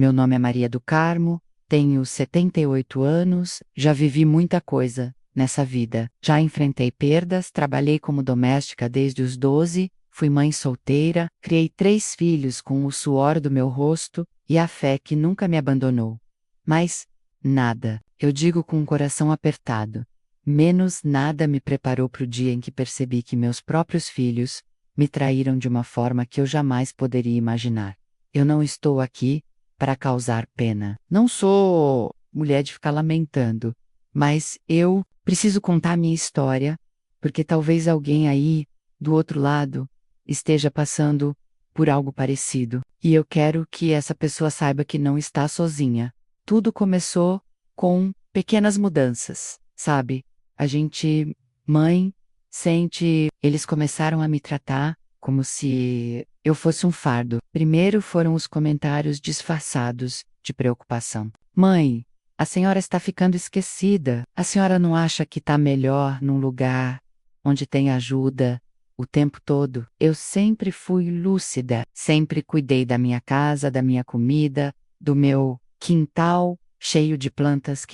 Meu nome é Maria do Carmo, tenho 78 anos, já vivi muita coisa nessa vida. Já enfrentei perdas, trabalhei como doméstica desde os 12, fui mãe solteira, criei 3 filhos com o suor do meu rosto e a fé que nunca me abandonou. Mas nada, eu digo com o coração apertado, menos nada me preparou para o dia em que percebi que meus próprios filhos me traíram de uma forma que eu jamais poderia imaginar. Eu não estou aqui para causar pena. Não sou mulher de ficar lamentando, mas eu preciso contar a minha história, porque talvez alguém aí, do outro lado, esteja passando por algo parecido. E eu quero que essa pessoa saiba que não está sozinha. Tudo começou com pequenas mudanças, sabe? A gente, mãe, sente. Eles começaram a me tratar como se eu fosse um fardo. Primeiro foram os comentários disfarçados de preocupação. Mãe, a senhora está ficando esquecida. A senhora não acha que está melhor num lugar onde tem ajuda o tempo todo? Eu sempre fui lúcida, sempre cuidei da minha casa, da minha comida, do meu quintal cheio de plantas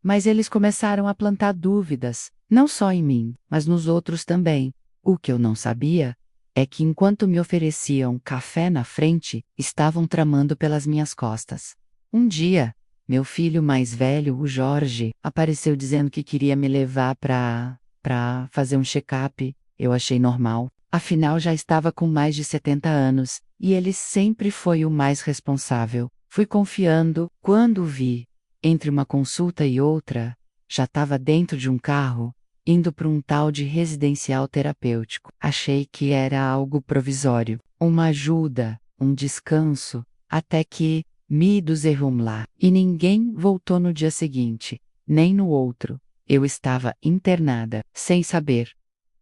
mas eles começaram a plantar dúvidas, não só em mim, mas nos outros também. O que eu não sabia é que enquanto me ofereciam café na frente, estavam tramando pelas minhas costas. Um dia, meu filho mais velho, o Jorge, apareceu dizendo que queria me levar para fazer um check-up. Eu achei normal. Afinal, já estava com mais de 70 anos, e ele sempre foi o mais responsável. Fui confiando. Quando o vi, entre uma consulta e outra, já estava dentro de um carro, indo para um tal de residencial terapêutico. Achei que era algo provisório, uma ajuda, um descanso, até que me desarrumou lá. E ninguém voltou no dia seguinte, nem no outro. Eu estava internada, sem saber,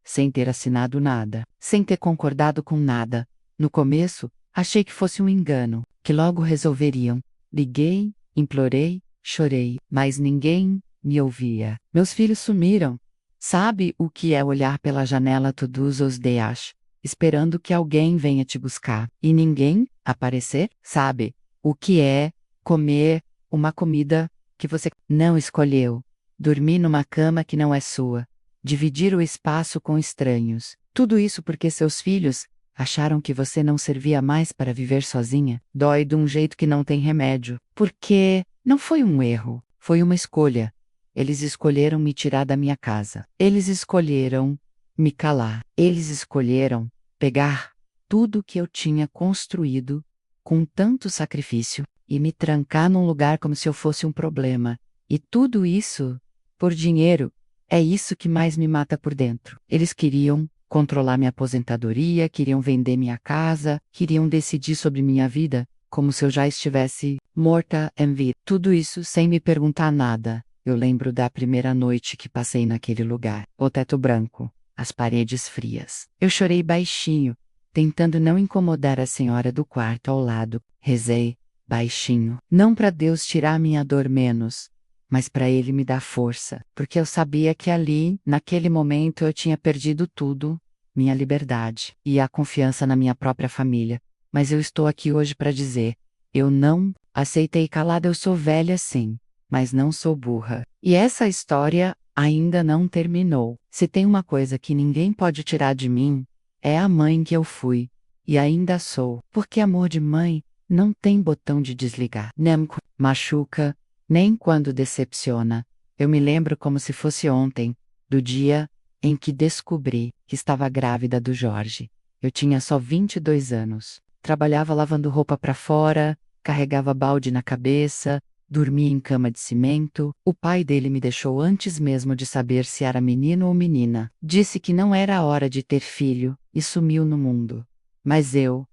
sem ter assinado nada, sem ter concordado com nada. No começo, achei que fosse um engano, que logo resolveriam. Liguei, implorei, chorei, mas ninguém me ouvia. Meus filhos sumiram. Sabe o que é olhar pela janela todos os dias, esperando que alguém venha te buscar, e ninguém aparecer? Sabe o que é comer uma comida que você não escolheu, dormir numa cama que não é sua, dividir o espaço com estranhos? Tudo isso porque seus filhos acharam que você não servia mais para viver sozinha? Dói de um jeito que não tem remédio. Porque não foi um erro, foi uma escolha. Eles escolheram me tirar da minha casa. Eles escolheram me calar. Eles escolheram pegar tudo que eu tinha construído com tanto sacrifício e me trancar num lugar como se eu fosse um problema. E tudo isso por dinheiro. É isso que mais me mata por dentro. Eles queriam controlar minha aposentadoria, queriam vender minha casa, queriam decidir sobre minha vida, como se eu já estivesse morta em vida. Tudo isso sem me perguntar nada. Eu lembro da primeira noite que passei naquele lugar. O teto branco, as paredes frias. Eu chorei baixinho, tentando não incomodar a senhora do quarto ao lado. Rezei, baixinho, não para Deus tirar minha dor menos, mas para Ele me dar força, porque eu sabia que ali, naquele momento, eu tinha perdido tudo, minha liberdade e a confiança na minha própria família. Mas eu estou aqui hoje para dizer, eu não aceitei calada. Eu sou velha sim, mas não sou burra. E essa história ainda não terminou. Se tem uma coisa que ninguém pode tirar de mim, é a mãe que eu fui, e ainda sou, porque amor de mãe não tem botão de desligar. Nem machuca, nem quando decepciona. Eu me lembro como se fosse ontem, do dia em que descobri que estava grávida do Jorge. Eu tinha só 22 anos. Trabalhava lavando roupa para fora, carregava balde na cabeça, dormia em cama de cimento. O pai dele me deixou antes mesmo de saber se era menino ou menina. Disse que não era a hora de ter filho e sumiu no mundo. Mas eu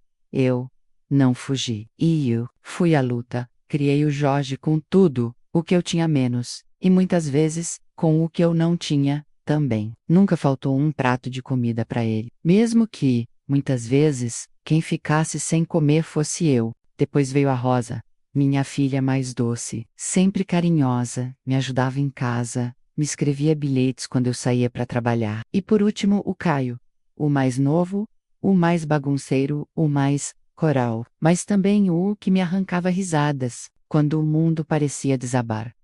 não fugi. E eu fui à luta. Criei o Jorge com tudo o que eu tinha menos, e muitas vezes com o que eu não tinha também. Nunca faltou um prato de comida para ele, mesmo que, muitas vezes, quem ficasse sem comer fosse eu. Depois veio a Rosa, minha filha mais doce, sempre carinhosa, me ajudava em casa, me escrevia bilhetes quando eu saía para trabalhar. E por último, o Caio, o mais novo, o mais bagunceiro, o mais coral, mas também o que me arrancava risadas, quando o mundo parecia desabar.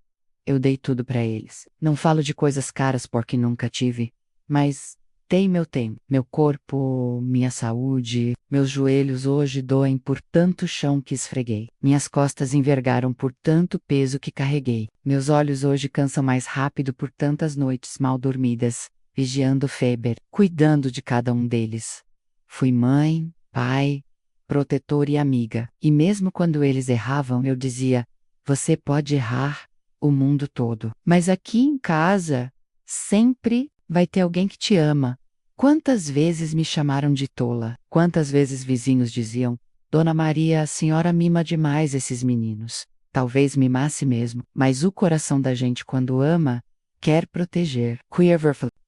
Eu dei tudo para eles. Não falo de coisas caras porque nunca tive, mas dei meu tempo, meu corpo, minha saúde. Meus joelhos hoje doem por tanto chão que esfreguei. Minhas costas envergaram por tanto peso que carreguei. Meus olhos hoje cansam mais rápido por tantas noites mal dormidas, vigiando Feber, cuidando de cada um deles. Fui mãe, pai, protetor e amiga. E mesmo quando eles erravam, eu dizia: você pode errar o mundo todo, mas aqui em casa sempre vai ter alguém que te ama. Quantas vezes me chamaram de tola? Quantas vezes vizinhos diziam: Dona Maria, a senhora mima demais esses meninos. Talvez mimasse mesmo, mas o coração da gente, quando ama, quer proteger,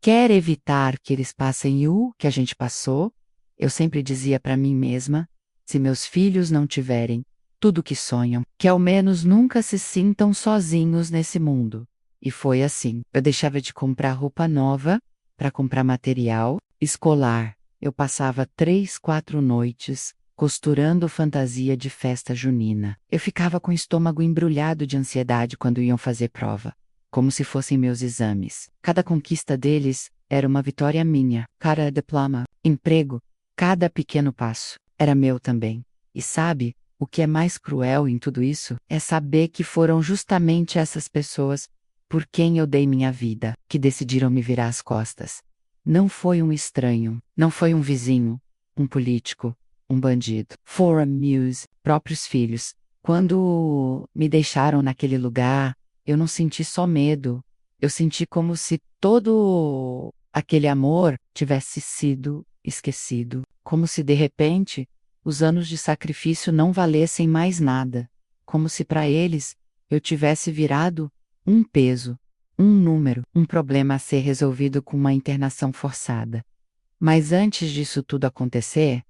quer evitar que eles passem o que a gente passou. Eu sempre dizia para mim mesma: se meus filhos não tiverem tudo que sonham, que ao menos nunca se sintam sozinhos nesse mundo. E foi assim. Eu deixava de comprar roupa nova para comprar material escolar. Eu passava 3, 4 noites costurando fantasia de festa junina. Eu ficava com o estômago embrulhado de ansiedade quando iam fazer prova, como se fossem meus exames. Cada conquista deles era uma vitória minha. Cada diploma, emprego, cada pequeno passo era meu também. E sabe, o que é mais cruel em tudo isso é saber que foram justamente essas pessoas por quem eu dei minha vida que decidiram me virar as costas. Não foi um estranho, não foi um vizinho, um político, um bandido. Foram meus próprios filhos. Quando me deixaram naquele lugar, eu não senti só medo, eu senti como se todo aquele amor tivesse sido esquecido, como se de repente os anos de sacrifício não valessem mais nada, como se para eles eu tivesse virado um peso, um número, um problema a ser resolvido com uma internação forçada. Mas antes disso tudo acontecer,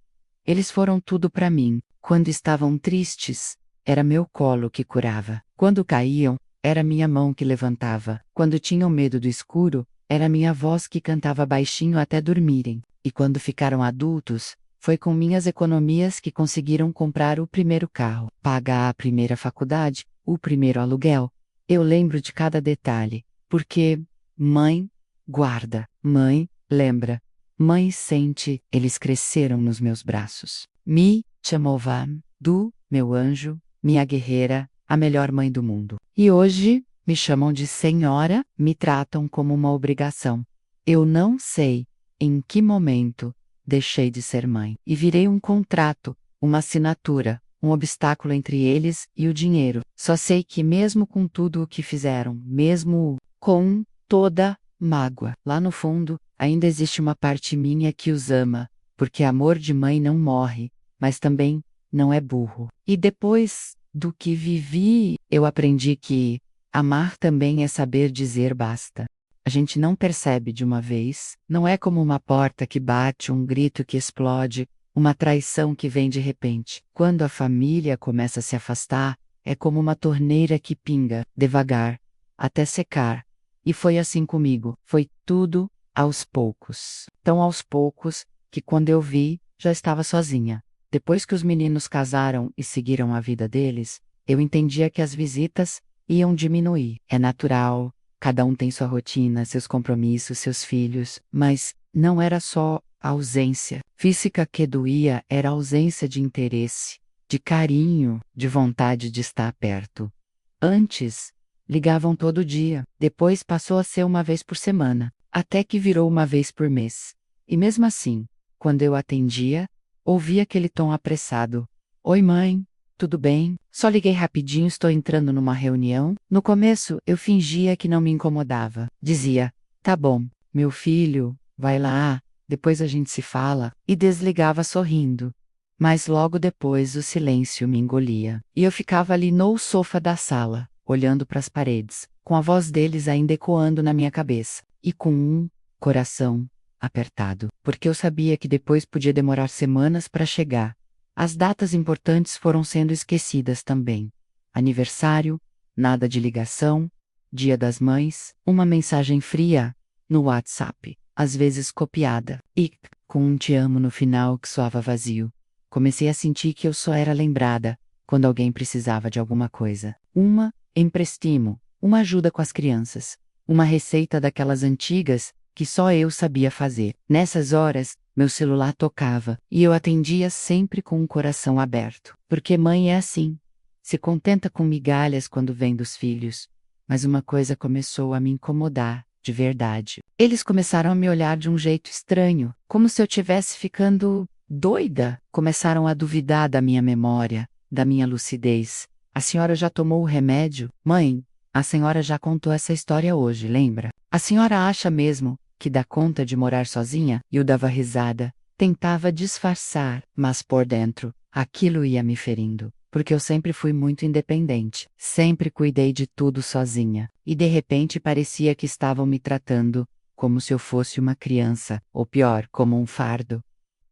eles foram tudo para mim. Quando estavam tristes, era meu colo que curava. Quando caíam, era minha mão que levantava. Quando tinham medo do escuro, era minha voz que cantava baixinho até dormirem. E quando ficaram adultos, foi com minhas economias que conseguiram comprar o primeiro carro, pagar a primeira faculdade, o primeiro aluguel. Eu lembro de cada detalhe, porque mãe guarda, mãe lembra, mãe sente. Eles cresceram nos meus braços. Me chamavam do meu anjo, minha guerreira, a melhor mãe do mundo. E hoje me chamam de senhora, me tratam como uma obrigação. Eu não sei em que momento deixei de ser mãe e virei um contrato, uma assinatura, um obstáculo entre eles e o dinheiro. Só sei que mesmo com tudo o que fizeram, mesmo com toda mágoa, lá no fundo, ainda existe uma parte minha que os ama, porque amor de mãe não morre, mas também não é burro. E depois do que vivi, eu aprendi que amar também é saber dizer basta. A gente não percebe de uma vez, não é como uma porta que bate, um grito que explode, uma traição que vem de repente. Quando a família começa a se afastar, é como uma torneira que pinga, devagar, até secar. E foi assim comigo, foi tudo aos poucos. Tão aos poucos, que quando eu vi, já estava sozinha. Depois que os meninos casaram e seguiram a vida deles, eu entendia que as visitas iam diminuir. É natural. Cada um tem sua rotina, seus compromissos, seus filhos, mas não era só a ausência física que doía, era a ausência de interesse, de carinho, de vontade de estar perto. Antes, ligavam todo dia, depois passou a ser uma vez por semana, até que virou uma vez por mês. E mesmo assim, quando eu atendia, ouvia aquele tom apressado: Oi, mãe. Tudo bem? Só liguei rapidinho, estou entrando numa reunião. No começo, eu fingia que não me incomodava. Dizia: tá bom, meu filho, vai lá, depois a gente se fala, e desligava sorrindo. Mas logo depois o silêncio me engolia. E eu ficava ali no sofá da sala, olhando para as paredes, com a voz deles ainda ecoando na minha cabeça, e com um coração apertado, porque eu sabia que depois podia demorar semanas para chegar. As datas importantes foram sendo esquecidas também. Aniversário, nada de ligação, Dia das Mães, uma mensagem fria no WhatsApp, às vezes copiada, e com um te amo no final que soava vazio. Comecei a sentir que eu só era lembrada quando alguém precisava de alguma coisa. Uma empréstimo, uma ajuda com as crianças, uma receita daquelas antigas que só eu sabia fazer. Nessas horas, meu celular tocava e eu atendia sempre com o coração aberto. Porque mãe é assim, se contenta com migalhas quando vem dos filhos. Mas uma coisa começou a me incomodar, de verdade. Eles começaram a me olhar de um jeito estranho, como se eu tivesse ficando doida. Começaram a duvidar da minha memória, da minha lucidez. A senhora já tomou o remédio? Mãe, a senhora já contou essa história hoje, lembra? A senhora acha mesmo que dá conta de morar sozinha? Eu dava risada, tentava disfarçar, mas por dentro, aquilo ia me ferindo. Porque eu sempre fui muito independente, sempre cuidei de tudo sozinha, e de repente parecia que estavam me tratando como se eu fosse uma criança, ou pior, como um fardo.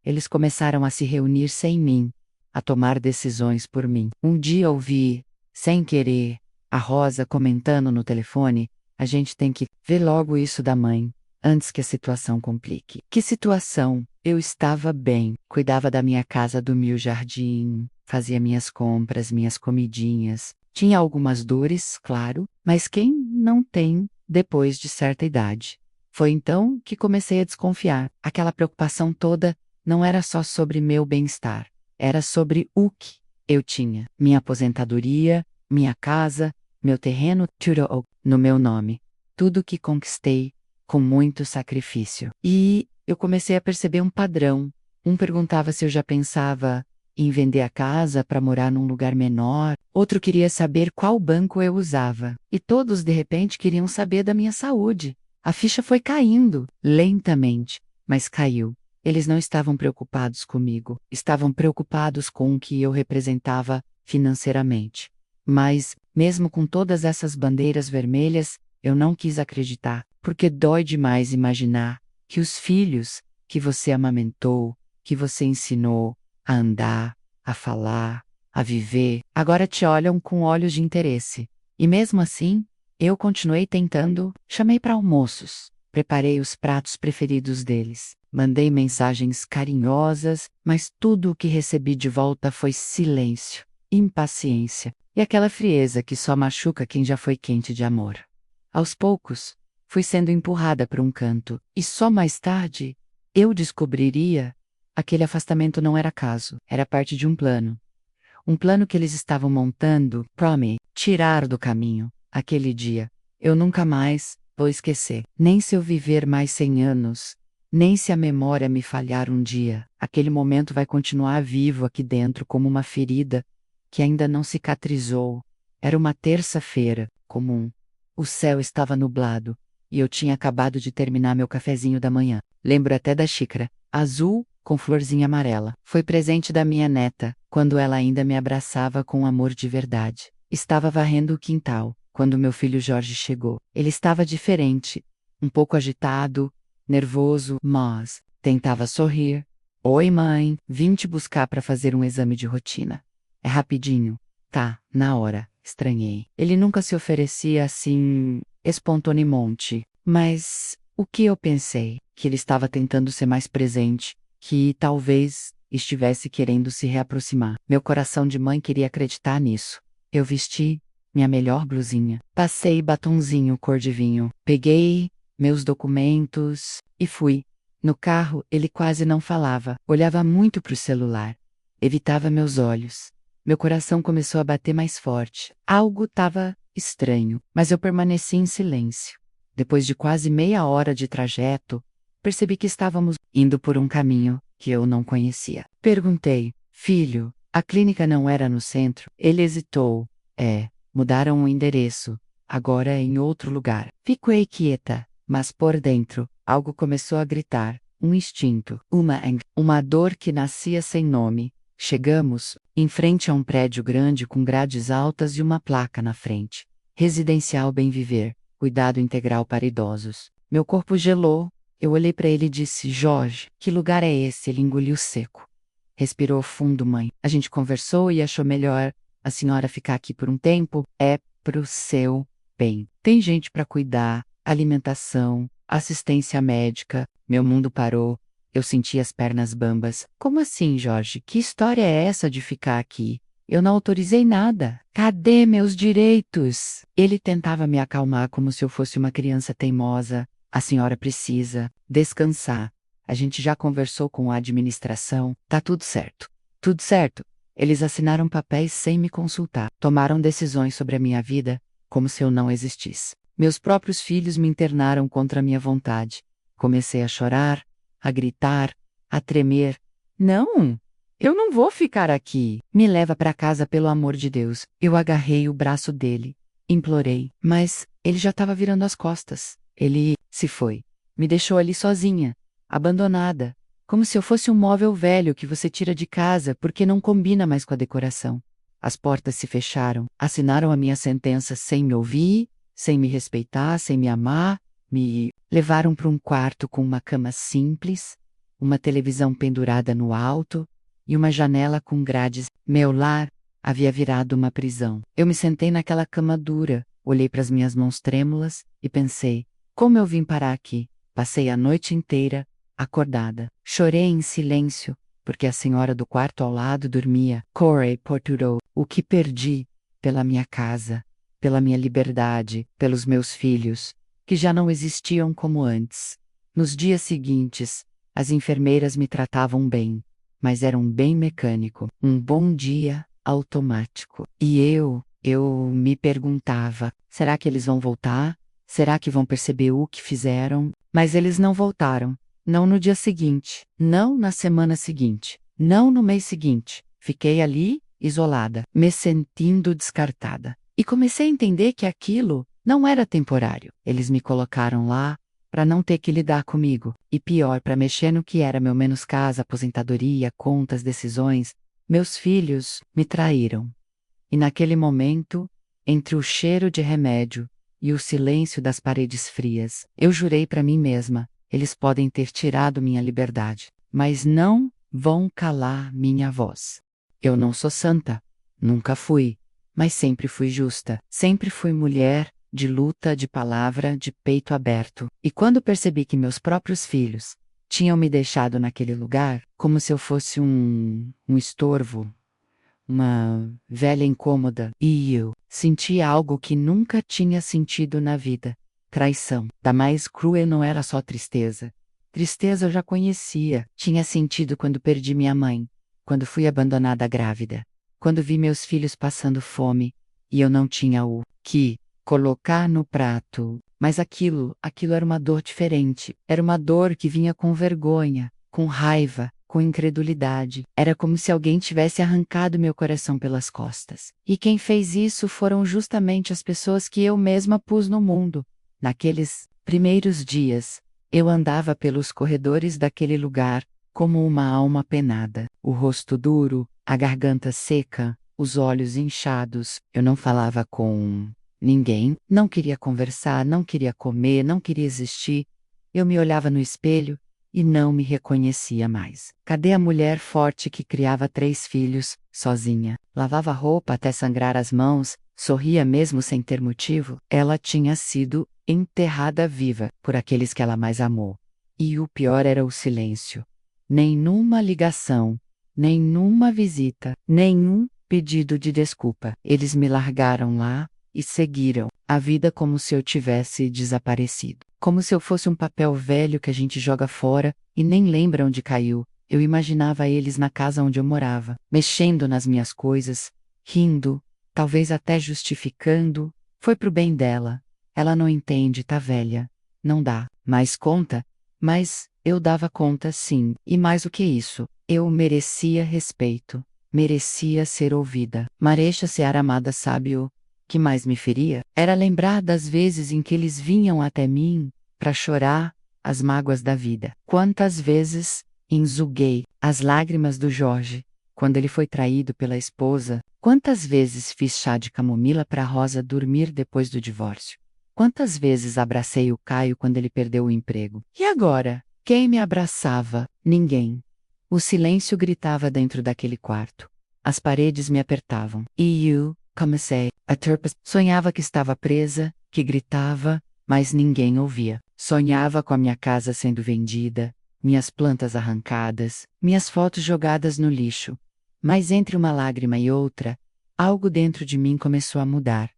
Eles começaram a se reunir sem mim, a tomar decisões por mim. Um dia ouvi, sem querer, a Rosa comentando no telefone: a gente tem que ver logo isso da mãe, antes que a situação complique. Que situação? Eu estava bem, cuidava da minha casa do meu jardim, fazia minhas compras, minhas comidinhas. Tinha algumas dores, claro, mas quem não tem depois de certa idade? Foi então que comecei a desconfiar. Aquela preocupação toda não era só sobre meu bem-estar, era sobre o que eu tinha. Minha aposentadoria, minha casa, meu terreno, tudo no meu nome. Tudo que conquistei com muito sacrifício. E eu comecei a perceber um padrão. Um perguntava se eu já pensava em vender a casa para morar num lugar menor, outro queria saber qual banco eu usava, e todos de repente queriam saber da minha saúde. A ficha foi caindo, lentamente, mas caiu. Eles não estavam preocupados comigo, estavam preocupados com o que eu representava financeiramente. Mas, mesmo com todas essas bandeiras vermelhas, eu não quis acreditar, porque dói demais imaginar que os filhos que você amamentou, que você ensinou a andar, a falar, a viver, agora te olham com olhos de interesse. E mesmo assim, eu continuei tentando, chamei para almoços, preparei os pratos preferidos deles, mandei mensagens carinhosas, mas tudo o que recebi de volta foi silêncio, impaciência e aquela frieza que só machuca quem já foi quente de amor. Aos poucos, fui sendo empurrada para um canto, e só mais tarde eu descobriria: aquele afastamento não era caso, era parte de um plano. Um plano que eles estavam montando para me tirar do caminho. Aquele dia, eu nunca mais vou esquecer. Nem se eu viver mais 100 anos, nem se a memória me falhar um dia, aquele momento vai continuar vivo aqui dentro como uma ferida que ainda não cicatrizou. Era uma terça-feira comum. O céu estava nublado e eu tinha acabado de terminar meu cafezinho da manhã. Lembro até da xícara, azul com florzinha amarela. Foi presente da minha neta, quando ela ainda me abraçava com amor de verdade. Estava varrendo o quintal, quando meu filho Jorge chegou. Ele estava diferente, um pouco agitado, nervoso, mas tentava sorrir. Oi, mãe, vim te buscar para fazer um exame de rotina. É rapidinho. Tá, na hora. Estranhei. Ele nunca se oferecia assim, espontaneamente. Mas o que eu pensei? Que ele estava tentando ser mais presente, que talvez estivesse querendo se reaproximar. Meu coração de mãe queria acreditar nisso. Eu vesti minha melhor blusinha, passei batonzinho cor de vinho, peguei meus documentos e fui. No carro, ele quase não falava, olhava muito para o celular, evitava meus olhos. Meu coração começou a bater mais forte. Algo estava estranho, mas eu permaneci em silêncio. Depois de quase meia hora de trajeto, percebi que estávamos indo por um caminho que eu não conhecia. Perguntei: filho, a clínica não era no centro? Ele hesitou. Mudaram o endereço. Agora é em outro lugar. Fiquei quieta, mas por dentro, algo começou a gritar. Um instinto, uma dor que nascia sem nome. Chegamos, em frente a um prédio grande com grades altas e uma placa na frente. Residencial Bem Viver, cuidado integral para idosos. Meu corpo gelou. Eu olhei para ele e disse: Jorge, que lugar é esse? Ele engoliu seco. Respirou fundo, mãe. A gente conversou e achou melhor a senhora ficar aqui por um tempo. É pro seu bem. Tem gente para cuidar, alimentação, assistência médica. Meu mundo parou. Eu senti as pernas bambas. Como assim, Jorge? Que história é essa de ficar aqui? Eu não autorizei nada. Cadê meus direitos? Ele tentava me acalmar como se eu fosse uma criança teimosa. A senhora precisa descansar. A gente já conversou com a administração. Tá tudo certo. Tudo certo. Eles assinaram papéis sem me consultar. Tomaram decisões sobre a minha vida como se eu não existisse. Meus próprios filhos me internaram contra a minha vontade. Comecei a chorar, a gritar, a tremer. Não! Eu não vou ficar aqui. Me leva para casa, pelo amor de Deus. Eu agarrei o braço dele. Implorei. Mas ele já estava virando as costas. Ele se foi. Me deixou ali sozinha, abandonada. Como se eu fosse um móvel velho que você tira de casa porque não combina mais com a decoração. As portas se fecharam. Assinaram a minha sentença sem me ouvir, sem me respeitar, sem me amar. Me levaram para um quarto com uma cama simples, uma televisão pendurada no alto e uma janela com grades. Meu lar havia virado uma prisão. Eu me sentei naquela cama dura, olhei para as minhas mãos trêmulas e pensei: como eu vim parar aqui? Passei a noite inteira acordada. Chorei em silêncio, porque a senhora do quarto ao lado dormia. Corey Porturo, o que perdi pela minha casa, pela minha liberdade, pelos meus filhos, que já não existiam como antes. Nos dias seguintes, as enfermeiras me tratavam bem, mas era um bem mecânico, um bom dia automático. E eu me perguntava: será que eles vão voltar? Será que vão perceber o que fizeram? Mas eles não voltaram. Não no dia seguinte, não na semana seguinte, não no mês seguinte. Fiquei ali, isolada, me sentindo descartada. E comecei a entender que aquilo não era temporário. Eles me colocaram lá para não ter que lidar comigo. E pior, para mexer no que era meu menos casa, aposentadoria, contas, decisões. Meus filhos me traíram. E naquele momento, entre o cheiro de remédio e o silêncio das paredes frias, eu jurei para mim mesma: eles podem ter tirado minha liberdade, mas não vão calar minha voz. Eu não sou santa, nunca fui, mas sempre fui justa, sempre fui mulher, de luta, de palavra, de peito aberto. E quando percebi que meus próprios filhos tinham me deixado naquele lugar, como se eu fosse um estorvo, uma velha incômoda, e eu senti algo que nunca tinha sentido na vida: traição. Da mais cruel não era só tristeza. Tristeza eu já conhecia, tinha sentido quando perdi minha mãe, quando fui abandonada grávida, quando vi meus filhos passando fome, e eu não tinha o que colocar no prato. Mas aquilo era uma dor diferente, era uma dor que vinha com vergonha, com raiva, com incredulidade. Era como se alguém tivesse arrancado meu coração pelas costas. E quem fez isso foram justamente as pessoas que eu mesma pus no mundo. Naqueles primeiros dias, eu andava pelos corredores daquele lugar como uma alma penada, o rosto duro, a garganta seca, os olhos inchados. Eu não falava com ninguém, não queria conversar, não queria comer, não queria existir. Eu me olhava no espelho e não me reconhecia mais. Cadê a mulher forte que criava 3 filhos, sozinha? Lavava roupa até sangrar as mãos, sorria mesmo sem ter motivo? Ela tinha sido enterrada viva por aqueles que ela mais amou. E o pior era o silêncio. Nenhuma ligação, nenhuma visita, nenhum pedido de desculpa. Eles me largaram lá e seguiram a vida como se eu tivesse desaparecido. Como se eu fosse um papel velho que a gente joga fora e nem lembra onde caiu. Eu imaginava eles na casa onde eu morava, mexendo nas minhas coisas, rindo, talvez até justificando. Foi pro bem dela. Ela não entende, tá velha. Não dá mais conta. Mas eu dava conta, sim. E mais do que isso, eu merecia respeito. Merecia ser ouvida. Marecha Seara amada, sabe o que mais me feria? Era lembrar das vezes em que eles vinham até mim para chorar as mágoas da vida. Quantas vezes enxuguei as lágrimas do Jorge quando ele foi traído pela esposa. Quantas vezes fiz chá de camomila para Rosa dormir depois do divórcio. Quantas vezes abracei o Caio quando ele perdeu o emprego. E agora, quem me abraçava? Ninguém. O silêncio gritava dentro daquele quarto. As paredes me apertavam. E eu comecei a sonhava que estava presa, que gritava, mas ninguém ouvia. Sonhava com a minha casa sendo vendida, minhas plantas arrancadas, minhas fotos jogadas no lixo. Mas entre uma lágrima e outra, algo dentro de mim começou a mudar.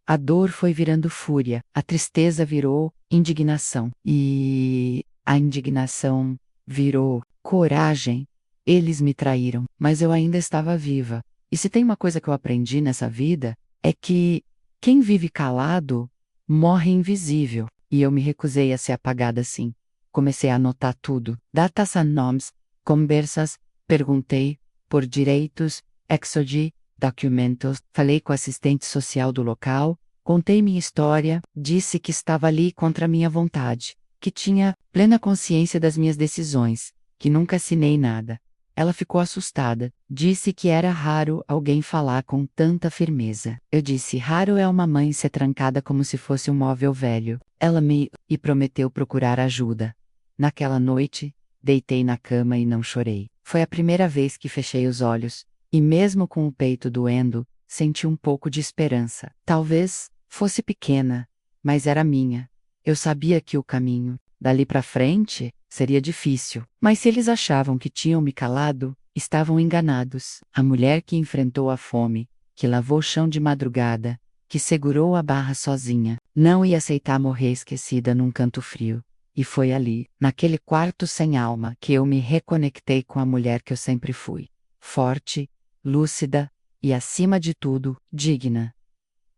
A dor foi virando fúria, a tristeza virou indignação. E a indignação virou coragem. Eles me traíram, mas eu ainda estava viva. E se tem uma coisa que eu aprendi nessa vida, é que quem vive calado morre invisível. E eu me recusei a ser apagada assim. Comecei a anotar tudo. Datas and nomes, conversas, perguntei por direitos, exodi, documentos, falei com o assistente social do local, contei minha história, disse que estava ali contra minha vontade, que tinha plena consciência das minhas decisões, que nunca assinei nada. Ela ficou assustada, disse que era raro alguém falar com tanta firmeza. Eu disse: raro é uma mãe ser trancada como se fosse um móvel velho. Ela me e prometeu procurar ajuda. Naquela noite, deitei na cama e não chorei. Foi a primeira vez que fechei os olhos, e mesmo com o peito doendo, senti um pouco de esperança. Talvez fosse pequena, mas era minha. Eu sabia que o caminho, dali para frente, seria difícil. Mas se eles achavam que tinham me calado, estavam enganados. A mulher que enfrentou a fome, que lavou o chão de madrugada, que segurou a barra sozinha, não ia aceitar morrer esquecida num canto frio. E foi ali, naquele quarto sem alma, que eu me reconectei com a mulher que eu sempre fui. Forte, lúcida e, acima de tudo, digna.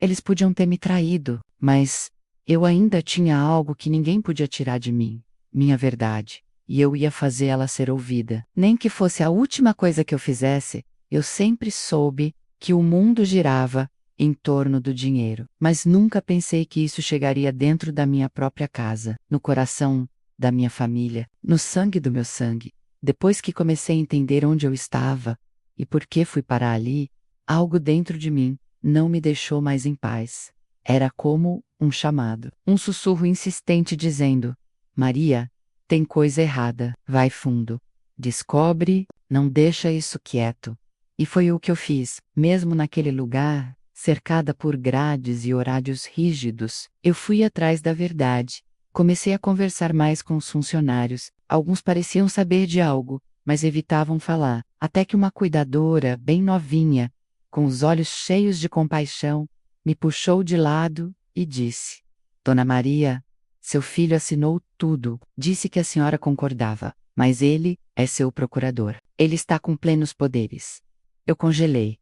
Eles podiam ter me traído, mas eu ainda tinha algo que ninguém podia tirar de mim, minha verdade, e eu ia fazer ela ser ouvida. Nem que fosse a última coisa que eu fizesse, eu sempre soube que o mundo girava em torno do dinheiro, mas nunca pensei que isso chegaria dentro da minha própria casa, no coração da minha família, no sangue do meu sangue. Depois que comecei a entender onde eu estava e por que fui parar ali, algo dentro de mim não me deixou mais em paz. Era como um chamado, um sussurro insistente dizendo: Maria, tem coisa errada, vai fundo. Descobre, não deixa isso quieto. E foi o que eu fiz, mesmo naquele lugar, cercada por grades e horários rígidos, eu fui atrás da verdade. Comecei a conversar mais com os funcionários. Alguns pareciam saber de algo, mas evitavam falar, até que uma cuidadora, bem novinha, com os olhos cheios de compaixão, me puxou de lado e disse: Dona Maria, seu filho assinou tudo, disse que a senhora concordava, mas ele é seu procurador. Ele está com plenos poderes. Eu congelei.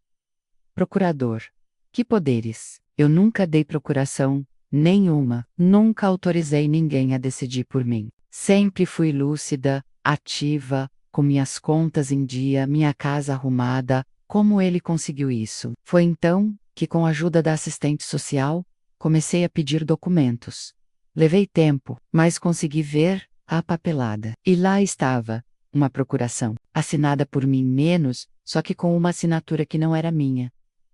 Procurador. Que poderes? Eu nunca dei procuração nenhuma, nunca autorizei ninguém a decidir por mim. Sempre fui lúcida, ativa, com minhas contas em dia, minha casa arrumada. Como ele conseguiu isso? Foi então que, com a ajuda da assistente social, comecei a pedir documentos. Levei tempo, mas consegui ver a papelada. E lá estava, uma procuração, assinada por mim menos, só que com uma assinatura que não era minha.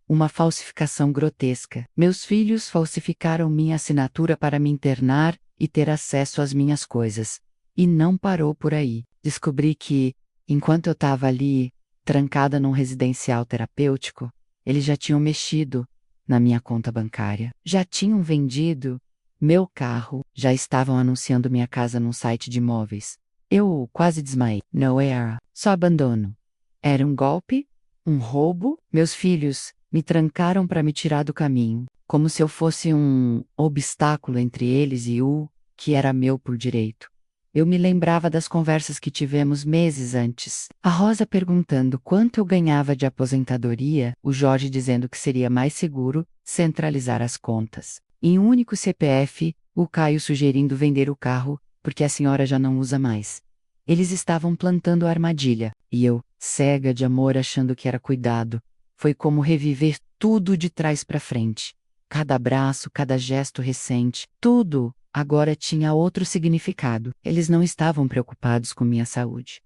Uma falsificação grotesca. Meus filhos falsificaram minha assinatura para me internar e ter acesso às minhas coisas. E não parou por aí. Descobri que, enquanto eu estava ali, trancada num residencial terapêutico, eles já tinham mexido na minha conta bancária. Já tinham vendido meu carro, já estavam anunciando minha casa num site de imóveis. Eu quase desmaiei. Não era só abandono. Era um golpe? Um roubo? Meus filhos me trancaram para me tirar do caminho, como se eu fosse um obstáculo entre eles e o que era meu por direito. Eu me lembrava das conversas que tivemos meses antes. A Rosa perguntando quanto eu ganhava de aposentadoria, o Jorge dizendo que seria mais seguro centralizar as contas em um único CPF, o Caio sugerindo vender o carro, porque a senhora já não usa mais. Eles estavam plantando a armadilha, e eu, cega de amor achando que era cuidado, foi como reviver tudo de trás para frente. Cada abraço, cada gesto recente, tudo agora tinha outro significado. Eles não estavam preocupados com minha saúde.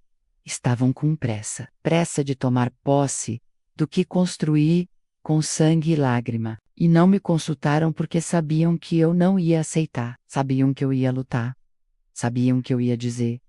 Estavam com pressa. Pressa de tomar posse do que construí com sangue e lágrima. E não me consultaram porque sabiam que eu não ia aceitar. Sabiam que eu ia lutar. Sabiam que eu ia dizer: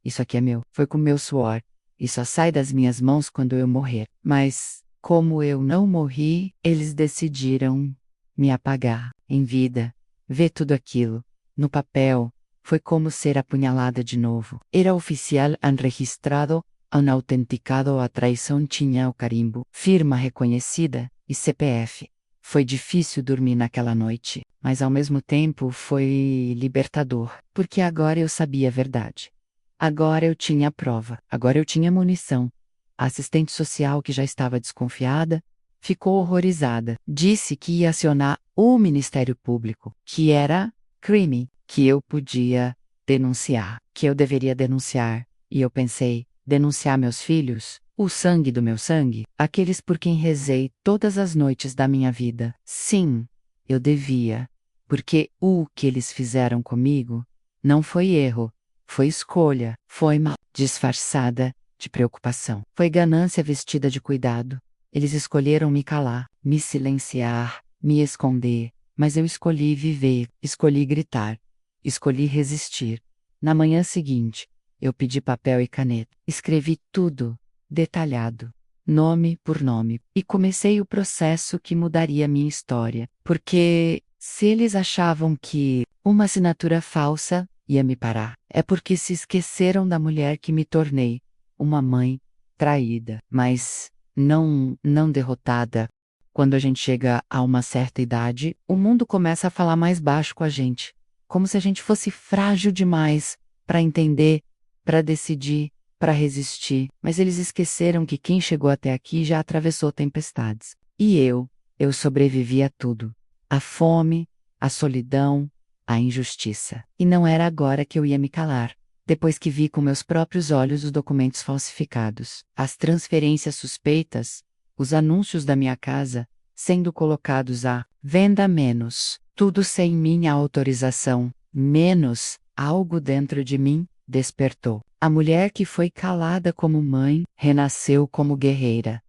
isso aqui é meu. Foi com meu suor. E só sai das minhas mãos quando eu morrer. Mas, como eu não morri, eles decidiram me apagar em vida. Ver tudo aquilo, no papel, Foi como ser apunhalada de novo. Era oficial registrado, autenticado, a traição tinha o carimbo, firma reconhecida e CPF. Foi difícil dormir naquela noite, mas ao mesmo tempo foi libertador, porque agora eu sabia a verdade. Agora eu tinha a prova, agora eu tinha munição. A assistente social, que já estava desconfiada, ficou horrorizada. Disse que ia acionar o Ministério Público, que era crime, que eu podia denunciar, que eu deveria denunciar. E eu pensei, denunciar meus filhos? O sangue do meu sangue? Aqueles por quem rezei todas as noites da minha vida. Sim, eu devia. Porque o que eles fizeram comigo não foi erro, foi escolha, foi mal disfarçada de preocupação. Foi ganância vestida de cuidado. Eles escolheram me calar, me silenciar, me esconder, mas eu escolhi viver, escolhi gritar, escolhi resistir. Na manhã seguinte, eu pedi papel e caneta, escrevi tudo, detalhado, nome por nome, e comecei o processo que mudaria minha história, porque se eles achavam que uma assinatura falsa ia me parar, é porque se esqueceram da mulher que me tornei, uma mãe traída, mas não derrotada. Quando a gente chega a uma certa idade, o mundo começa a falar mais baixo com a gente, como se a gente fosse frágil demais para entender, para decidir, para resistir. Mas eles esqueceram que quem chegou até aqui já atravessou tempestades. E eu sobrevivi a tudo. A fome, a solidão, a injustiça. E não era agora que eu ia me calar. Depois que vi com meus próprios olhos os documentos falsificados, as transferências suspeitas, os anúncios da minha casa sendo colocados à venda menos, tudo sem minha autorização, menos, algo dentro de mim despertou. A mulher que foi calada como mãe, renasceu como guerreira.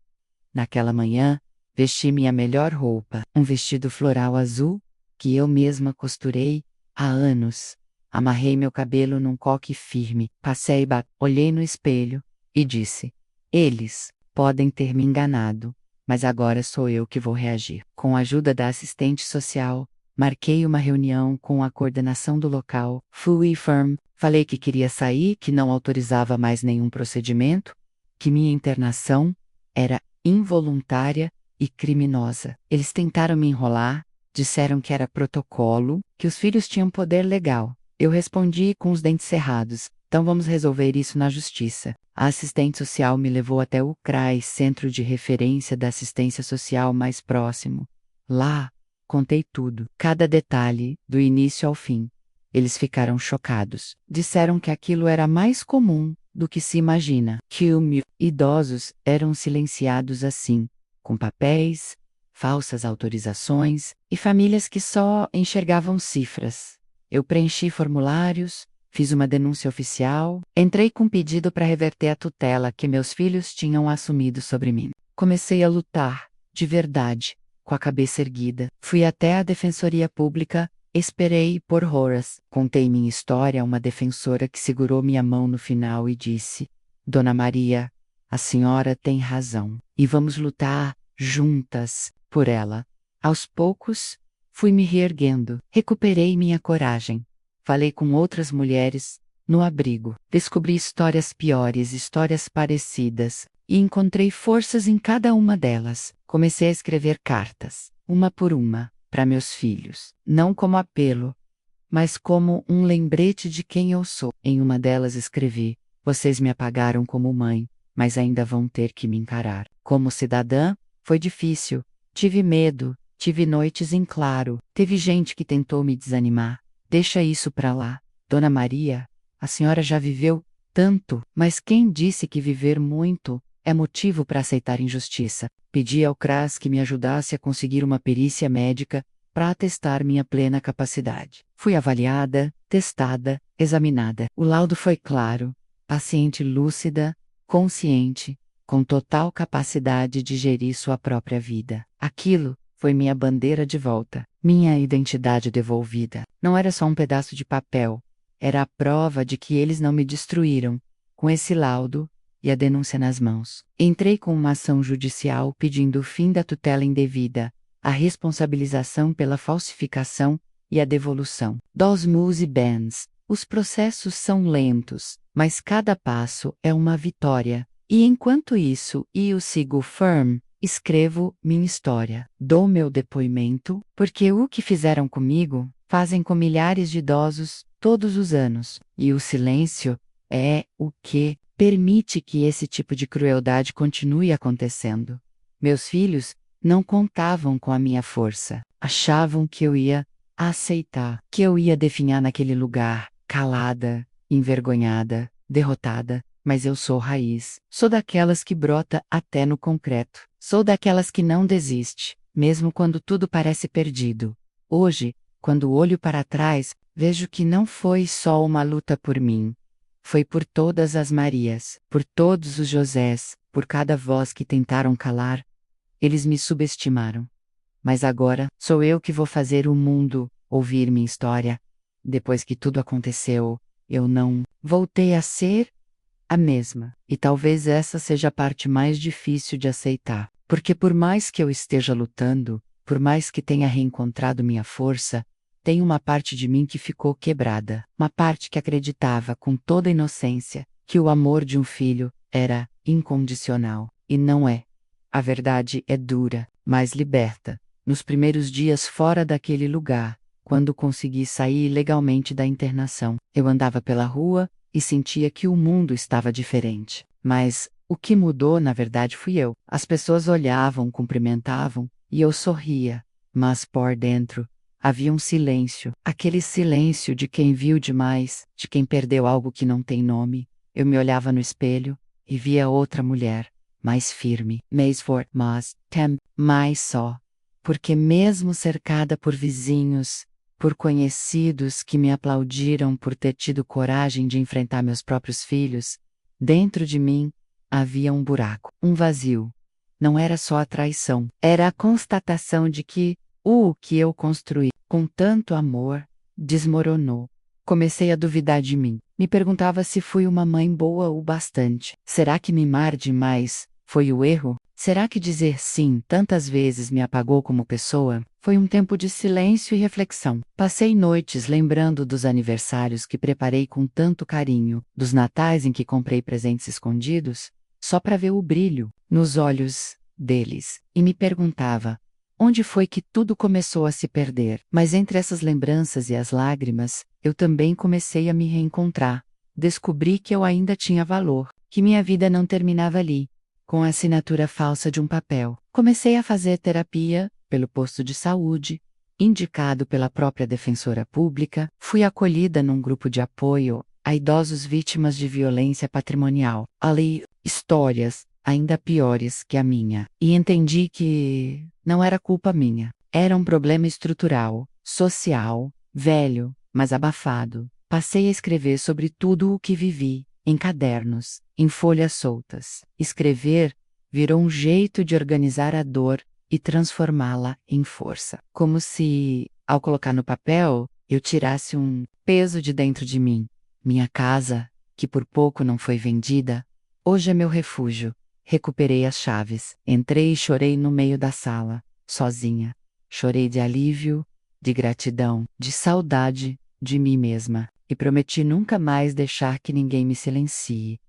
Naquela manhã, vesti minha melhor roupa, um vestido floral azul, que eu mesma costurei há anos. Amarrei meu cabelo num coque firme, olhei no espelho e disse: eles podem ter me enganado, mas agora sou eu que vou reagir. Com a ajuda da assistente social, marquei uma reunião com a coordenação do local, fui firm, falei que queria sair, que não autorizava mais nenhum procedimento, que minha internação era involuntária e criminosa. Eles tentaram me enrolar, disseram que era protocolo, que os filhos tinham poder legal. Eu respondi com os dentes cerrados: então vamos resolver isso na justiça. A assistente social me levou até o CRAI, Centro de Referência da Assistência Social mais próximo. Lá, contei tudo, cada detalhe, do início ao fim. Eles ficaram chocados. Disseram que aquilo era mais comum do que se imagina, que idosos eram silenciados assim, com papéis, falsas autorizações e famílias que só enxergavam cifras. Eu preenchi formulários, fiz uma denúncia oficial, entrei com pedido para reverter a tutela que meus filhos tinham assumido sobre mim. Comecei a lutar, de verdade, com a cabeça erguida. Fui até a Defensoria Pública, esperei por horas. Contei minha história a uma defensora que segurou minha mão no final e disse: Dona Maria, a senhora tem razão, e vamos lutar juntas por ela. Aos poucos, fui me reerguendo, recuperei minha coragem. Falei com outras mulheres, no abrigo. Descobri histórias piores, histórias parecidas, e encontrei forças em cada uma delas. Comecei a escrever cartas, uma por uma, para meus filhos. Não como apelo, mas como um lembrete de quem eu sou. Em uma delas escrevi: vocês me apagaram como mãe, mas ainda vão ter que me encarar. Como cidadã, foi difícil. Tive medo. Tive noites em claro, teve gente que tentou me desanimar. Deixa isso pra lá. Dona Maria, a senhora já viveu tanto, mas quem disse que viver muito é motivo para aceitar injustiça? Pedi ao CRAS que me ajudasse a conseguir uma perícia médica para atestar minha plena capacidade. Fui avaliada, testada, examinada. O laudo foi claro, paciente lúcida, consciente, com total capacidade de gerir sua própria vida. Aquilo foi minha bandeira de volta, minha identidade devolvida. Não era só um pedaço de papel, era a prova de que eles não me destruíram. Com esse laudo e a denúncia nas mãos, entrei com uma ação judicial pedindo o fim da tutela indevida, a responsabilização pela falsificação e a devolução dos Muse Bands, Os processos são lentos, mas cada passo é uma vitória. E enquanto isso, eu sigo firme, escrevo minha história, dou meu depoimento, porque o que fizeram comigo, fazem com milhares de idosos todos os anos. E o silêncio é o que permite que esse tipo de crueldade continue acontecendo. Meus filhos não contavam com a minha força. Achavam que eu ia aceitar, que eu ia definhar naquele lugar, calada, envergonhada, derrotada. Mas eu sou raiz. Sou daquelas que brota até no concreto. Sou daquelas que não desiste, mesmo quando tudo parece perdido. Hoje, quando olho para trás, vejo que não foi só uma luta por mim. Foi por todas as Marias, por todos os Josés, por cada voz que tentaram calar. Eles me subestimaram. Mas agora, sou eu que vou fazer o mundo ouvir minha história. Depois que tudo aconteceu, eu não voltei a ser a mesma. E talvez essa seja a parte mais difícil de aceitar. Porque por mais que eu esteja lutando, por mais que tenha reencontrado minha força, tem uma parte de mim que ficou quebrada. Uma parte que acreditava com toda inocência que o amor de um filho era incondicional. E não é. A verdade é dura, mas liberta. Nos primeiros dias fora daquele lugar, quando consegui sair legalmente da internação, eu andava pela rua e sentia que o mundo estava diferente. Mas o que mudou, na verdade, fui eu. As pessoas olhavam, cumprimentavam, e eu sorria. Mas por dentro, havia um silêncio. Aquele silêncio de quem viu demais, de quem perdeu algo que não tem nome. Eu me olhava no espelho e via outra mulher, mais firme, mais só. Porque mesmo cercada por vizinhos, por conhecidos que me aplaudiram por ter tido coragem de enfrentar meus próprios filhos, dentro de mim havia um buraco, um vazio. Não era só a traição, era a constatação de que o que eu construí com tanto amor desmoronou. Comecei a duvidar de mim. Me perguntava se fui uma mãe boa o bastante. Será que mimar demais foi o erro? Será que dizer sim tantas vezes me apagou como pessoa? Foi um tempo de silêncio e reflexão. Passei noites lembrando dos aniversários que preparei com tanto carinho, dos natais em que comprei presentes escondidos, só para ver o brilho nos olhos deles, e me perguntava: onde foi que tudo começou a se perder? Mas entre essas lembranças e as lágrimas, eu também comecei a me reencontrar. Descobri que eu ainda tinha valor, que minha vida não terminava ali, com a assinatura falsa de um papel. Comecei a fazer terapia, pelo posto de saúde, indicado pela própria defensora pública, fui acolhida num grupo de apoio a idosos vítimas de violência patrimonial. Ali, histórias ainda piores que a minha. E entendi que não era culpa minha. Era um problema estrutural, social, velho, mas abafado. Passei a escrever sobre tudo o que vivi, em cadernos, em folhas soltas. Escrever virou um jeito de organizar a dor e transformá-la em força. Como se, ao colocar no papel, eu tirasse um peso de dentro de mim. Minha casa, que por pouco não foi vendida, hoje é meu refúgio. Recuperei as chaves. Entrei e chorei no meio da sala, sozinha. Chorei de alívio, de gratidão, de saudade de mim mesma. E prometi nunca mais deixar que ninguém me silencie.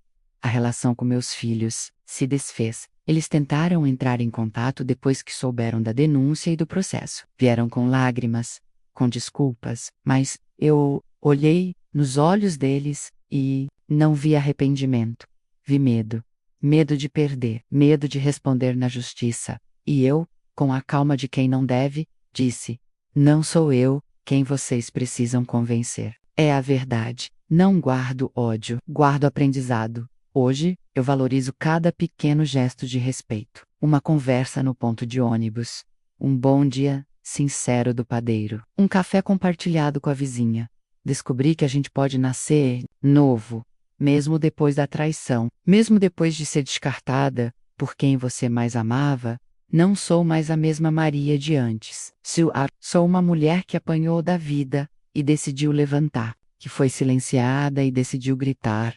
A relação com meus filhos se desfez. Eles tentaram entrar em contato depois que souberam da denúncia e do processo. Vieram com lágrimas, com desculpas, mas eu olhei nos olhos deles e não vi arrependimento. Vi medo. Medo de perder, medo de responder na justiça. E eu, com a calma de quem não deve, disse: não sou eu quem vocês precisam convencer. É a verdade. Não guardo ódio, guardo aprendizado. Hoje, eu valorizo cada pequeno gesto de respeito. Uma conversa no ponto de ônibus. Um bom dia sincero do padeiro. Um café compartilhado com a vizinha. Descobri que a gente pode nascer novo, mesmo depois da traição, mesmo depois de ser descartada por quem você mais amava. Não sou mais a mesma Maria de antes. Sou uma mulher que apanhou da vida e decidiu levantar, que foi silenciada e decidiu gritar,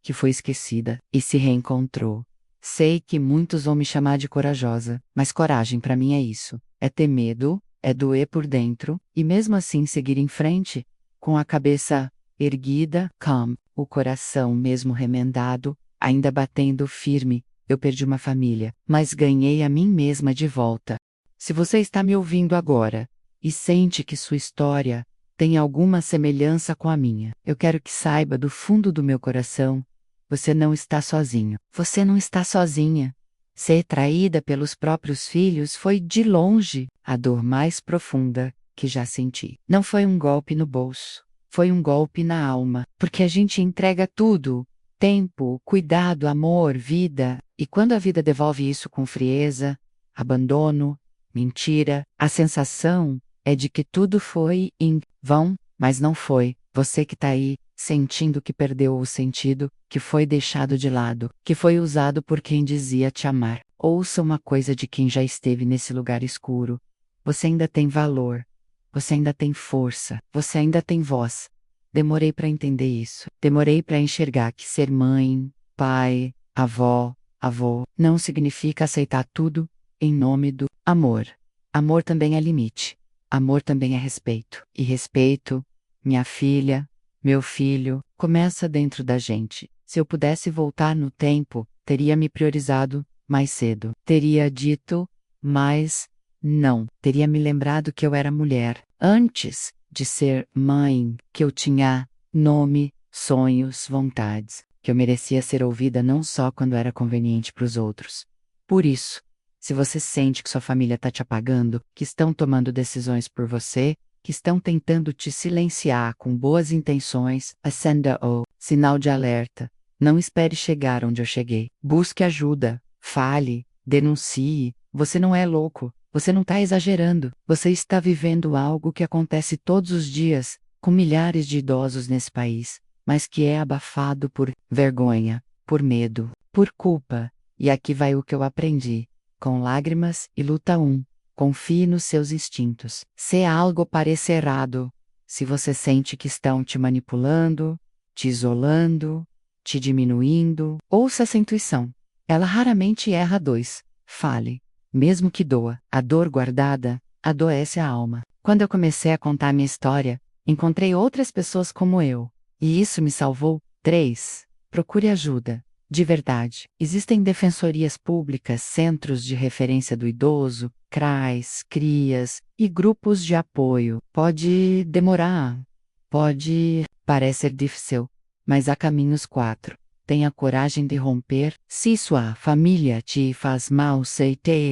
que foi esquecida e se reencontrou. Sei que muitos vão me chamar de corajosa, mas coragem para mim é isso. É ter medo, é doer por dentro, e mesmo assim seguir em frente, com a cabeça erguida, calm, o coração mesmo remendado, ainda batendo firme. Eu perdi uma família, mas ganhei a mim mesma de volta. Se você está me ouvindo agora e sente que sua história tem alguma semelhança com a minha, eu quero que saiba do fundo do meu coração, você não está sozinho. Você não está sozinha. Ser traída pelos próprios filhos foi, de longe, a dor mais profunda que já senti. Não foi um golpe no bolso, foi um golpe na alma, porque a gente entrega tudo: tempo, cuidado, amor, vida, e quando a vida devolve isso com frieza, abandono, mentira, a sensação é de que tudo foi em vão, mas não foi. Você que está aí, sentindo que perdeu o sentido, que foi deixado de lado, que foi usado por quem dizia te amar. Ouça uma coisa de quem já esteve nesse lugar escuro. Você ainda tem valor. Você ainda tem força. Você ainda tem voz. Demorei para entender isso. Demorei para enxergar que ser mãe, pai, avó, avô, não significa aceitar tudo em nome do amor. Amor também é limite. Amor também é respeito. E respeito, minha filha, meu filho, começa dentro da gente. Se eu pudesse voltar no tempo, teria me priorizado mais cedo. Teria dito mais não. Teria me lembrado que eu era mulher antes de ser mãe, que eu tinha nome, sonhos, vontades, que eu merecia ser ouvida não só quando era conveniente para os outros. Por isso, se você sente que sua família está te apagando, que estão tomando decisões por você, que estão tentando te silenciar com boas intenções, acenda o sinal de alerta. Não espere chegar onde eu cheguei. Busque ajuda, fale, denuncie. Você não é louco, você não está exagerando. Você está vivendo algo que acontece todos os dias, com milhares de idosos nesse país, mas que é abafado por vergonha, por medo, por culpa. E aqui vai o que eu aprendi. Com lágrimas e luta 1. Confie nos seus instintos. Se algo parece errado, se você sente que estão te manipulando, te isolando, te diminuindo, ouça essa intuição. Ela raramente erra 2. Fale. Mesmo que doa, a dor guardada adoece a alma. Quando eu comecei a contar minha história, encontrei outras pessoas como eu. E isso me salvou. 3. Procure ajuda. De verdade, existem defensorias públicas, centros de referência do idoso, CRAs, CRIAs e grupos de apoio. Pode demorar, pode parecer difícil, mas há caminhos. 4. Tenha coragem de romper. Se sua família te faz mal,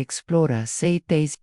explora,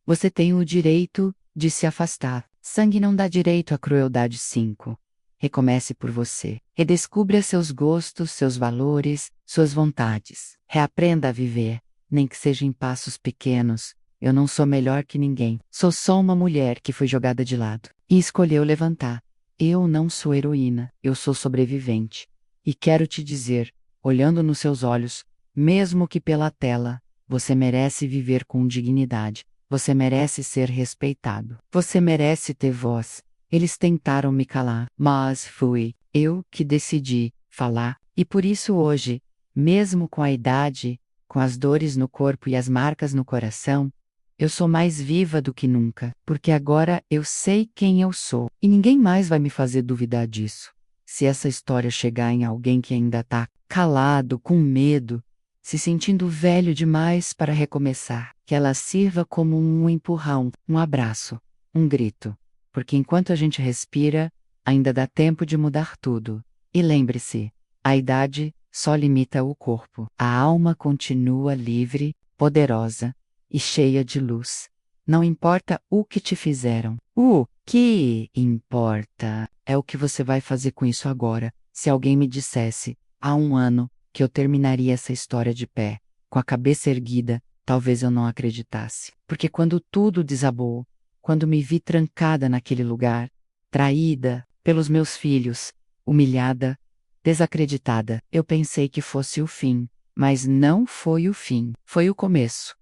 você tem o direito de se afastar. Sangue não dá direito à crueldade. 5. Recomece por você. Redescubra seus gostos, seus valores, suas vontades. Reaprenda a viver, nem que seja em passos pequenos. Eu não sou melhor que ninguém. Sou só uma mulher que foi jogada de lado e escolheu levantar. Eu não sou heroína, eu sou sobrevivente. E quero te dizer, olhando nos seus olhos, mesmo que pela tela, você merece viver com dignidade. Você merece ser respeitado. Você merece ter voz. Eles tentaram me calar, mas fui eu que decidi falar, e por isso hoje, mesmo com a idade, com as dores no corpo e as marcas no coração, eu sou mais viva do que nunca, porque agora eu sei quem eu sou, e ninguém mais vai me fazer duvidar disso. Se essa história chegar em alguém que ainda está calado, com medo, se sentindo velho demais para recomeçar, que ela sirva como um empurrão, um abraço, um grito. Porque enquanto a gente respira, ainda dá tempo de mudar tudo. E lembre-se, a idade só limita o corpo. A alma continua livre, poderosa e cheia de luz. Não importa o que te fizeram. O que importa é o que você vai fazer com isso agora. Se alguém me dissesse, há 1 ano, que eu terminaria essa história de pé, com a cabeça erguida, talvez eu não acreditasse. Porque quando tudo desabou, quando me vi trancada naquele lugar, traída pelos meus filhos, humilhada, desacreditada, eu pensei que fosse o fim, mas não foi o fim, foi o começo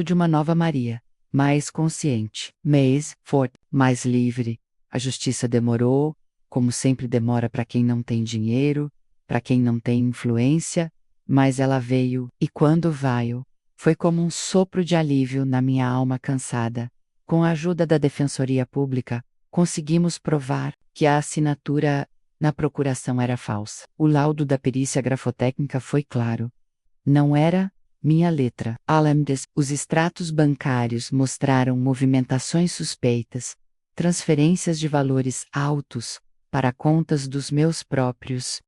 de uma nova Maria, mais consciente, mais forte, mais livre. A justiça demorou, como sempre demora para quem não tem dinheiro, para quem não tem influência, mas ela veio, e quando veio, foi como um sopro de alívio na minha alma cansada. Com a ajuda da Defensoria Pública, conseguimos provar que a assinatura na procuração era falsa. O laudo da perícia grafotécnica foi claro. Não era minha letra. Os extratos bancários mostraram movimentações suspeitas, transferências de valores altos para contas dos meus próprios.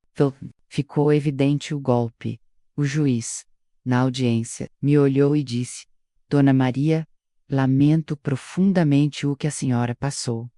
Ficou evidente o golpe. O juiz, na audiência, me olhou e disse: Dona Maria, lamento profundamente o que a senhora passou.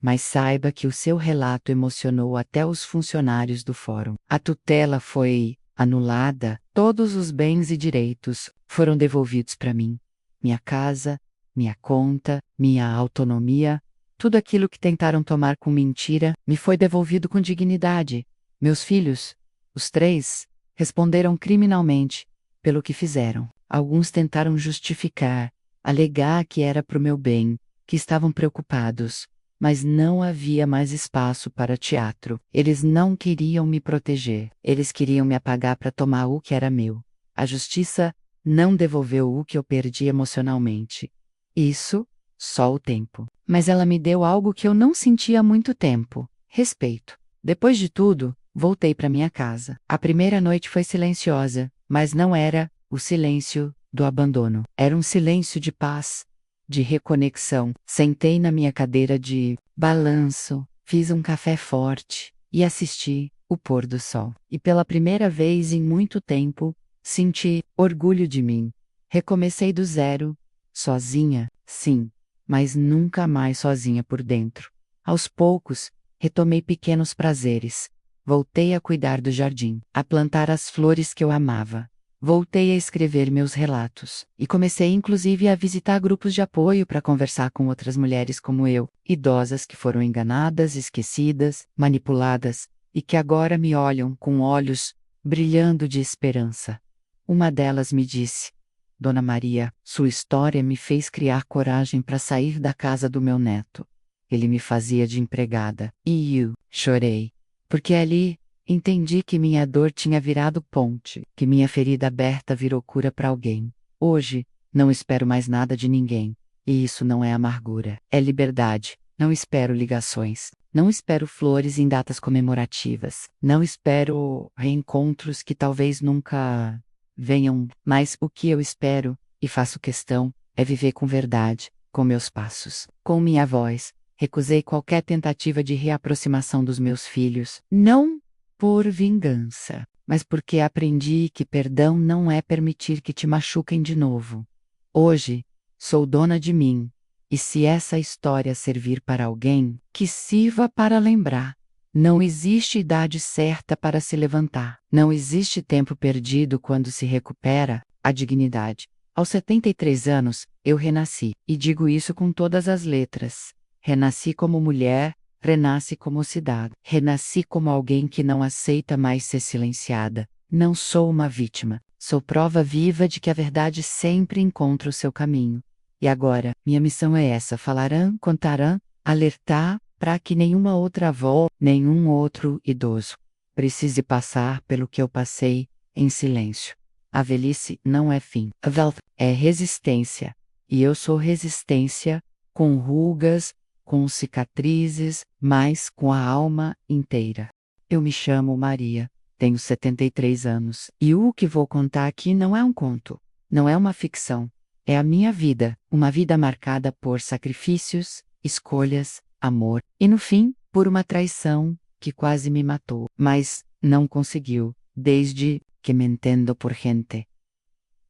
Mas saiba que o seu relato emocionou até os funcionários do fórum. A tutela foi anulada, todos os bens e direitos foram devolvidos para mim. Minha casa, minha conta, minha autonomia, tudo aquilo que tentaram tomar com mentira, me foi devolvido com dignidade. Meus filhos, os 3, responderam criminalmente pelo que fizeram. Alguns tentaram justificar, alegar que era para o meu bem, que estavam preocupados. Mas não havia mais espaço para teatro. Eles não queriam me proteger. Eles queriam me apagar para tomar o que era meu. A justiça não devolveu o que eu perdi emocionalmente. Isso, só o tempo. Mas ela me deu algo que eu não sentia há muito tempo: respeito. Depois de tudo, voltei para minha casa. A primeira noite foi silenciosa, mas não era o silêncio do abandono. Era um silêncio de paz, de reconexão. Sentei na minha cadeira de balanço, fiz um café forte e assisti o pôr do sol. E pela primeira vez em muito tempo, senti orgulho de mim. Recomecei do zero, sozinha, sim, mas nunca mais sozinha por dentro. Aos poucos, retomei pequenos prazeres. Voltei a cuidar do jardim, a plantar as flores que eu amava. Voltei a escrever meus relatos, e comecei inclusive a visitar grupos de apoio para conversar com outras mulheres como eu, idosas que foram enganadas, esquecidas, manipuladas, e que agora me olham com olhos brilhando de esperança. Uma delas me disse: Dona Maria, sua história me fez criar coragem para sair da casa do meu neto. Ele me fazia de empregada. E eu chorei, porque ali entendi que minha dor tinha virado ponte, que minha ferida aberta virou cura para alguém. Hoje, não espero mais nada de ninguém. E isso não é amargura, é liberdade. Não espero ligações. Não espero flores em datas comemorativas. Não espero reencontros que talvez nunca venham. Mas o que eu espero, e faço questão, é viver com verdade, com meus passos, com minha voz. Recusei qualquer tentativa de reaproximação dos meus filhos. Não por vingança, mas porque aprendi que perdão não é permitir que te machuquem de novo. Hoje, sou dona de mim, e se essa história servir para alguém, que sirva para lembrar. Não existe idade certa para se levantar. Não existe tempo perdido quando se recupera a dignidade. Aos 73 anos, eu renasci, e digo isso com todas as letras. Renasci como mulher, renasci como cidadã. Renasci como alguém que não aceita mais ser silenciada. Não sou uma vítima. Sou prova viva de que a verdade sempre encontra o seu caminho. E agora, minha missão é essa: falarão, contarão, alertar, para que nenhuma outra avó, nenhum outro idoso precise passar pelo que eu passei em silêncio. A velhice não é fim. A velhice é resistência. E eu sou resistência, com rugas, com cicatrizes, mas com a alma inteira. Eu me chamo Maria, tenho 73 anos, e o que vou contar aqui não é um conto, não é uma ficção, é a minha vida, uma vida marcada por sacrifícios, escolhas, amor, e no fim, por uma traição que quase me matou, mas não conseguiu, desde que me entendo por gente.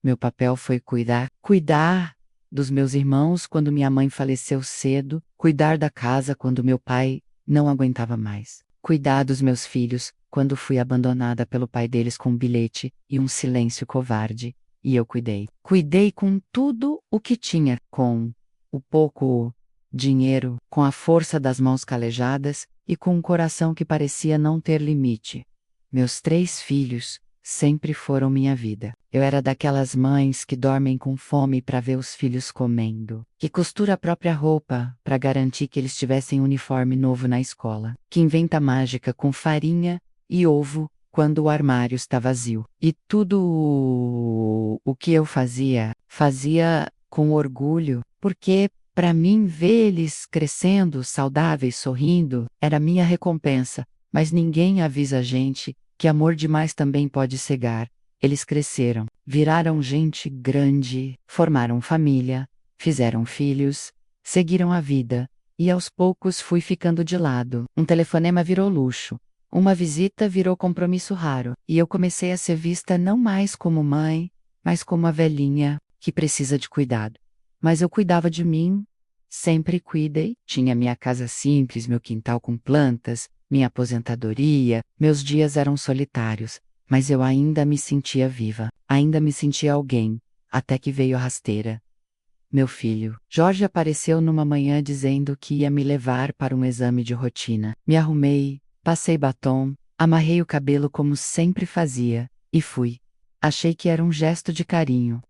Meu papel foi cuidar dos meus irmãos quando minha mãe faleceu cedo, cuidar da casa quando meu pai não aguentava mais, cuidar dos meus filhos quando fui abandonada pelo pai deles com um bilhete e um silêncio covarde, e eu cuidei. Cuidei com tudo o que tinha, com o pouco dinheiro, com a força das mãos calejadas e com um coração que parecia não ter limite. Meus 3 filhos sempre foram minha vida. Eu era daquelas mães que dormem com fome para ver os filhos comendo, que costura a própria roupa para garantir que eles tivessem uniforme novo na escola, que inventa mágica com farinha e ovo quando o armário está vazio. E tudo o que eu fazia com orgulho, porque para mim ver eles crescendo, saudáveis, sorrindo, era minha recompensa. Mas ninguém avisa a gente que amor demais também pode cegar. Eles cresceram, viraram gente grande, formaram família, fizeram filhos, seguiram a vida, e aos poucos fui ficando de lado. Um telefonema virou luxo. Uma visita virou compromisso raro, e eu comecei a ser vista não mais como mãe, mas como a velhinha que precisa de cuidado. Mas eu cuidava de mim, sempre cuidei, tinha minha casa simples, meu quintal com plantas, minha aposentadoria, meus dias eram solitários, mas eu ainda me sentia viva, ainda me sentia alguém, até que veio a rasteira. Meu filho, Jorge apareceu numa manhã dizendo que ia me levar para um exame de rotina. Me arrumei, passei batom, amarrei o cabelo como sempre fazia, e fui. Achei que era um gesto de carinho.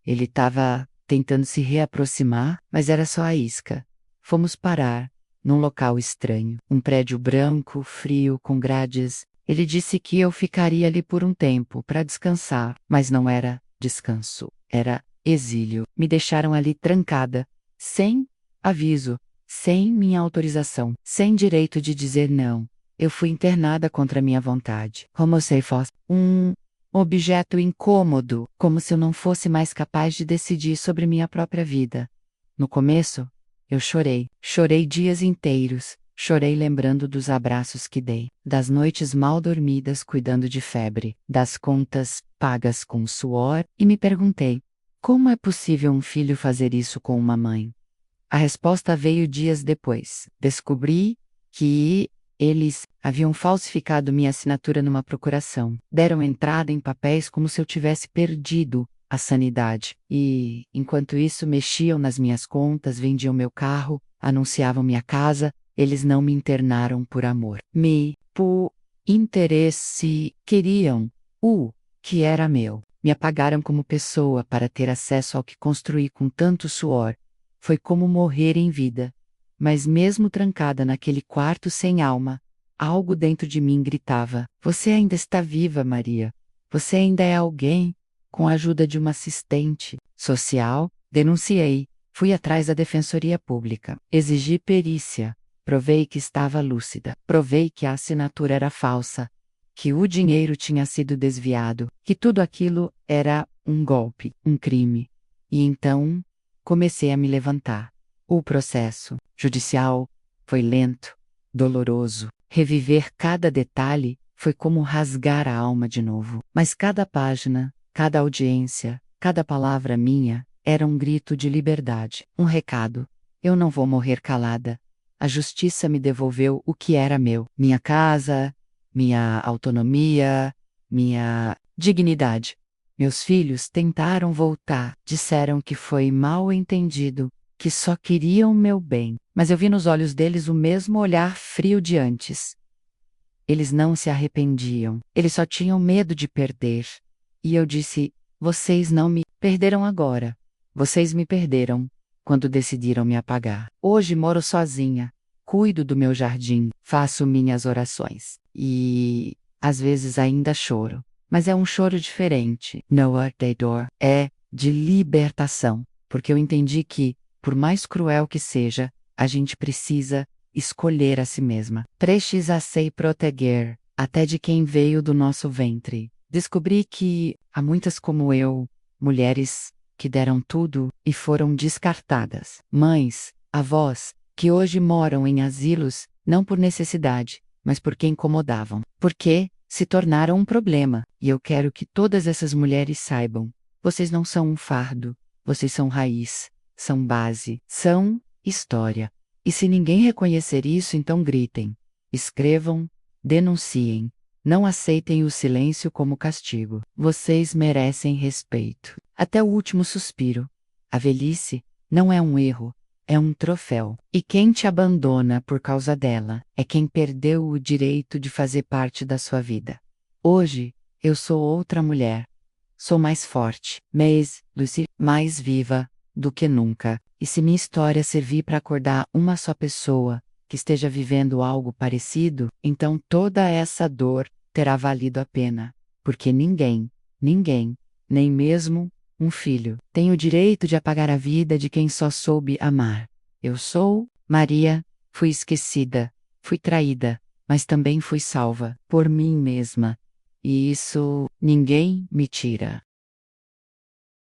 Ele estava tentando se reaproximar, mas era só a isca. Fomos parar, num local estranho, um prédio branco, frio, com grades. Ele disse que eu ficaria ali por um tempo, para descansar, mas não era descanso, era exílio. Me deixaram ali trancada, sem aviso, sem minha autorização, sem direito de dizer não. Eu fui internada contra minha vontade, como se fosse um objeto incômodo, como se eu não fosse mais capaz de decidir sobre minha própria vida. No começo, eu chorei dias inteiros, chorei lembrando dos abraços que dei, das noites mal dormidas cuidando de febre, das contas pagas com suor, e me perguntei: como é possível um filho fazer isso com uma mãe? A resposta veio dias depois. Descobri que eles haviam falsificado minha assinatura numa procuração. Deram entrada em papéis como se eu tivesse perdido a sanidade. E, enquanto isso, mexiam nas minhas contas, vendiam meu carro, anunciavam minha casa. Eles não me internaram por amor. Por interesse, queriam o que era meu. Me apagaram como pessoa para ter acesso ao que construí com tanto suor. Foi como morrer em vida. Mas mesmo trancada naquele quarto sem alma, algo dentro de mim gritava: você ainda está viva, Maria. Você ainda é alguém. Com a ajuda de uma assistente social, denunciei. Fui atrás da Defensoria Pública. Exigi perícia. Provei que estava lúcida. Provei que a assinatura era falsa, que o dinheiro tinha sido desviado, que tudo aquilo era um golpe, um crime. E então, comecei a me levantar. O processo judicial foi lento, doloroso. Reviver cada detalhe foi como rasgar a alma de novo. Mas cada página, cada audiência, cada palavra minha era um grito de liberdade, um recado. Eu não vou morrer calada. A justiça me devolveu o que era meu: minha casa, minha autonomia, minha dignidade. Meus filhos tentaram voltar, disseram que foi mal entendido, que só queriam meu bem, mas eu vi nos olhos deles o mesmo olhar frio de antes. Eles não se arrependiam, eles só tinham medo de perder. E eu disse: vocês não me perderam agora. Vocês me perderam quando decidiram me apagar. Hoje moro sozinha, cuido do meu jardim, faço minhas orações. E, às vezes ainda choro. Mas é um choro diferente. No Dor é de libertação, porque eu entendi que, por mais cruel que seja, a gente precisa escolher a si mesma. Prestes a se proteger, até de quem veio do nosso ventre. Descobri que há muitas como eu, mulheres que deram tudo e foram descartadas. Mães, avós, que hoje moram em asilos, não por necessidade, mas porque incomodavam. Porque se tornaram um problema. E eu quero que todas essas mulheres saibam: vocês não são um fardo, vocês são raiz, são base, são história. E se ninguém reconhecer isso, então gritem, escrevam, denunciem. Não aceitem o silêncio como castigo. Vocês merecem respeito. Até o último suspiro. A velhice não é um erro, é um troféu. E quem te abandona por causa dela é quem perdeu o direito de fazer parte da sua vida. Hoje, eu sou outra mulher. Sou mais forte, mais viva do que nunca. E se minha história servir para acordar uma só pessoa que esteja vivendo algo parecido, então toda essa dor terá valido a pena. Porque ninguém, nem mesmo um filho, tem o direito de apagar a vida de quem só soube amar. Eu sou Maria, fui esquecida, fui traída, mas também fui salva por mim mesma. E isso ninguém me tira.